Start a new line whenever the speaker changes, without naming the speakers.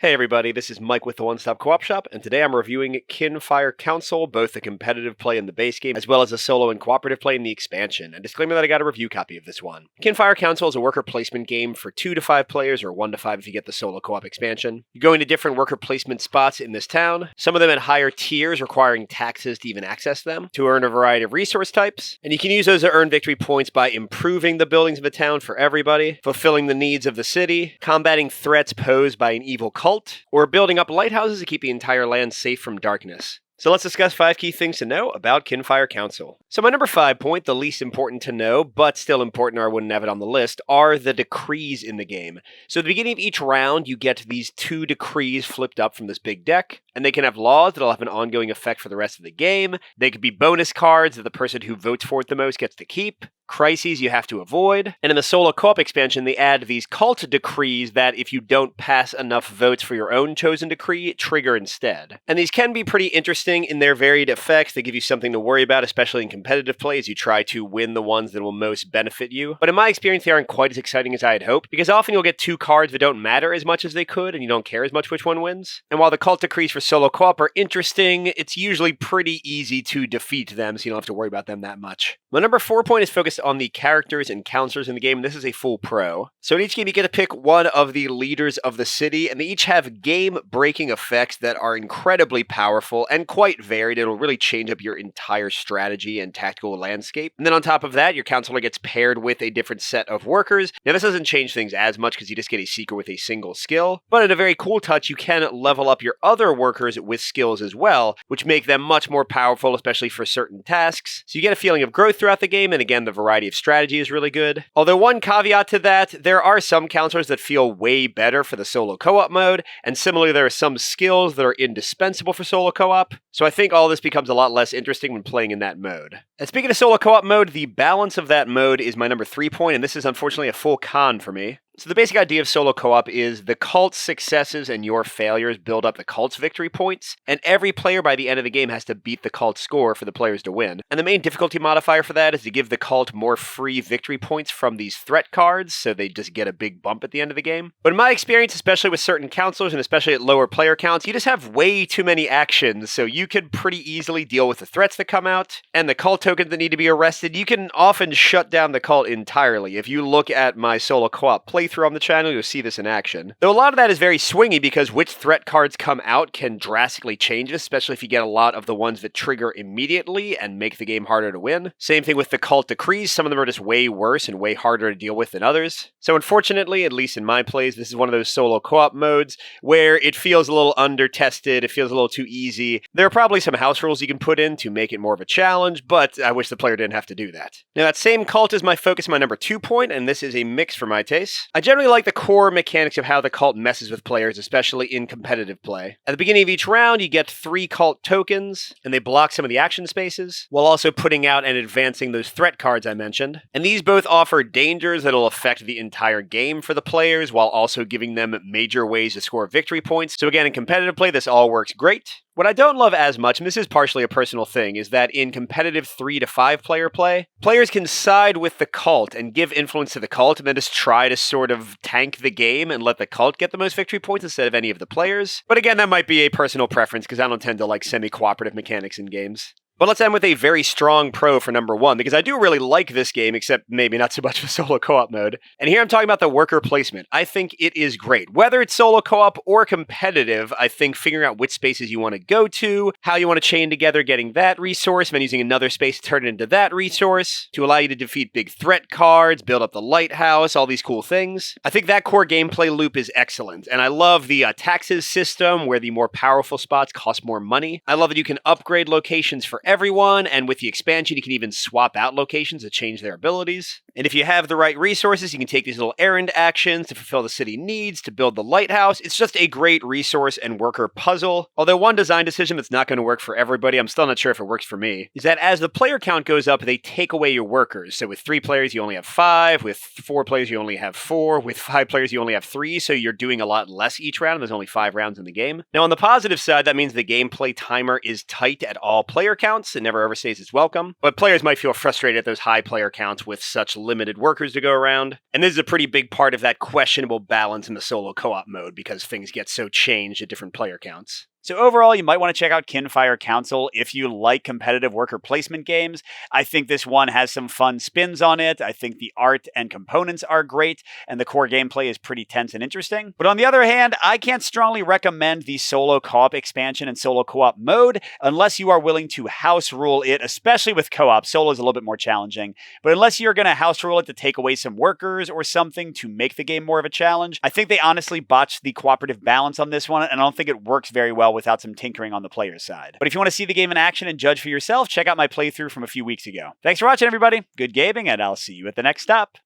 Hey everybody, this is Mike with the One Stop Co-op Shop, and today I'm reviewing Kinfire Council, both the competitive play in the base game, as well as the solo and cooperative play in the expansion. And disclaimer that I got a review copy of this one. Kinfire Council is a worker placement game for 2 to 5 players, or 1 to 5 if you get the solo co-op expansion. You go into different worker placement spots in this town, some of them at higher tiers requiring taxes to even access them, to earn a variety of resource types, and you can use those to earn victory points by improving the buildings of the town for everybody, fulfilling the needs of the city, combating threats posed by an evil cult, or building up lighthouses to keep the entire land safe from darkness. So let's discuss 5 key things to know about Kinfire Council. So my number 5 point, the least important to know, but still important or I wouldn't have it on the list, are the decrees in the game. So at the beginning of each round, you get these 2 decrees flipped up from this big deck, and they can have laws that'll have an ongoing effect for the rest of the game. They could be bonus cards that the person who votes for it the most gets to keep, crises you have to avoid, and in the solo co-op expansion, they add these cult decrees that if you don't pass enough votes for your own chosen decree, trigger instead. And these can be pretty interesting in their varied effects. They give you something to worry about, especially in competitive play, as you try to win the ones that will most benefit you. But in my experience, they aren't quite as exciting as I had hoped, because often you'll get 2 cards that don't matter as much as they could, and you don't care as much which one wins. And while the cult decrees for solo co-op are interesting, it's usually pretty easy to defeat them, so you don't have to worry about them that much. My number 4 point is focused on the characters and counselors in the game, and this is a full pro. So in each game, you get to pick one of the leaders of the city, and they each have game-breaking effects that are incredibly powerful and quite varied. It'll really change up your entire strategy and tactical landscape. And then on top of that, your counselor gets paired with a different set of workers. Now, this doesn't change things as much because you just get a seeker with a single skill, but in a very cool touch, you can level up your other workers with skills as well, which make them much more powerful, especially for certain tasks. So you get a feeling of growth throughout the game, and again, the variety of strategy is really good. Although one caveat to that, there are some counselors that feel way better for the solo co-op mode, and similarly there are some skills that are indispensable for solo co-op, so I think all this becomes a lot less interesting when playing in that mode. And speaking of solo co-op mode, the balance of that mode is my number 3 point, and this is unfortunately a full con for me. So the basic idea of solo co-op is the cult's successes and your failures build up the cult's victory points, and every player by the end of the game has to beat the cult's score for the players to win. And the main difficulty modifier for that is to give the cult more free victory points from these threat cards, so they just get a big bump at the end of the game. But in my experience, especially with certain counselors, and especially at lower player counts, you just have way too many actions, so you could pretty easily deal with the threats that come out, and the cult tokens that need to be arrested. You can often shut down the cult entirely. If you look at my solo co-op playthrough on the channel, you'll see this in action. Though a lot of that is very swingy because which threat cards come out can drastically change it, especially if you get a lot of the ones that trigger immediately and make the game harder to win. Same thing with the cult decrees. Some of them are just way worse and way harder to deal with than others. So unfortunately, at least in my plays, this is one of those solo co-op modes where it feels a little under-tested, it feels a little too easy. There are probably some house rules you can put in to make it more of a challenge, but I wish the player didn't have to do that. Now that same cult is my focus, my number 2 point, and this is a mix for my taste. I generally like the core mechanics of how the cult messes with players, especially in competitive play. At the beginning of each round, you get 3 cult tokens, and they block some of the action spaces, while also putting out and advancing those threat cards I mentioned. And these both offer dangers that'll affect the entire game for the players, while also giving them major ways to score victory points. So again, in competitive play, this all works great. What I don't love as much, and this is partially a personal thing, is that in competitive 3 to 5 player play, players can side with the cult and give influence to the cult and then just try to sort of tank the game and let the cult get the most victory points instead of any of the players. But again, that might be a personal preference because I don't tend to like semi-cooperative mechanics in games. But let's end with a very strong pro for number 1, because I do really like this game, except maybe not so much for solo co-op mode. And here I'm talking about the worker placement. I think it is great. Whether it's solo co-op or competitive, I think figuring out which spaces you want to go to, how you want to chain together getting that resource, and then using another space to turn it into that resource, to allow you to defeat big threat cards, build up the lighthouse, all these cool things. I think that core gameplay loop is excellent. And I love the taxes system, where the more powerful spots cost more money. I love that you can upgrade locations for everyone, and with the expansion, you can even swap out locations to change their abilities. And if you have the right resources, you can take these little errand actions to fulfill the city needs, to build the lighthouse. It's just a great resource and worker puzzle. Although one design decision that's not going to work for everybody, I'm still not sure if it works for me, is that as the player count goes up, they take away your workers. So with 3 players, you only have 5. With 4 players, you only have 4. With 5 players, you only have 3. So you're doing a lot less each round. There's only 5 rounds in the game. Now, on the positive side, that means the gameplay timer is tight at all player counts. counts. It never overstays its welcome, but players might feel frustrated at those high player counts with such limited workers to go around. And this is a pretty big part of that questionable balance in the solo co-op mode because things get so changed at different player counts. So overall, you might want to check out Kinfire Council if you like competitive worker placement games. I think this one has some fun spins on it. I think the art and components are great, and the core gameplay is pretty tense and interesting. But on the other hand, I can't strongly recommend the solo co-op expansion and solo co-op mode unless you are willing to house rule it, especially with co-op. Solo is a little bit more challenging, but unless you're going to house rule it to take away some workers or something to make the game more of a challenge, I think they honestly botched the cooperative balance on this one, and I don't think it works very well without some tinkering on the player's side. But if you want to see the game in action and judge for yourself, check out my playthrough from a few weeks ago. Thanks for watching, everybody. Good gaming, and I'll see you at the next stop.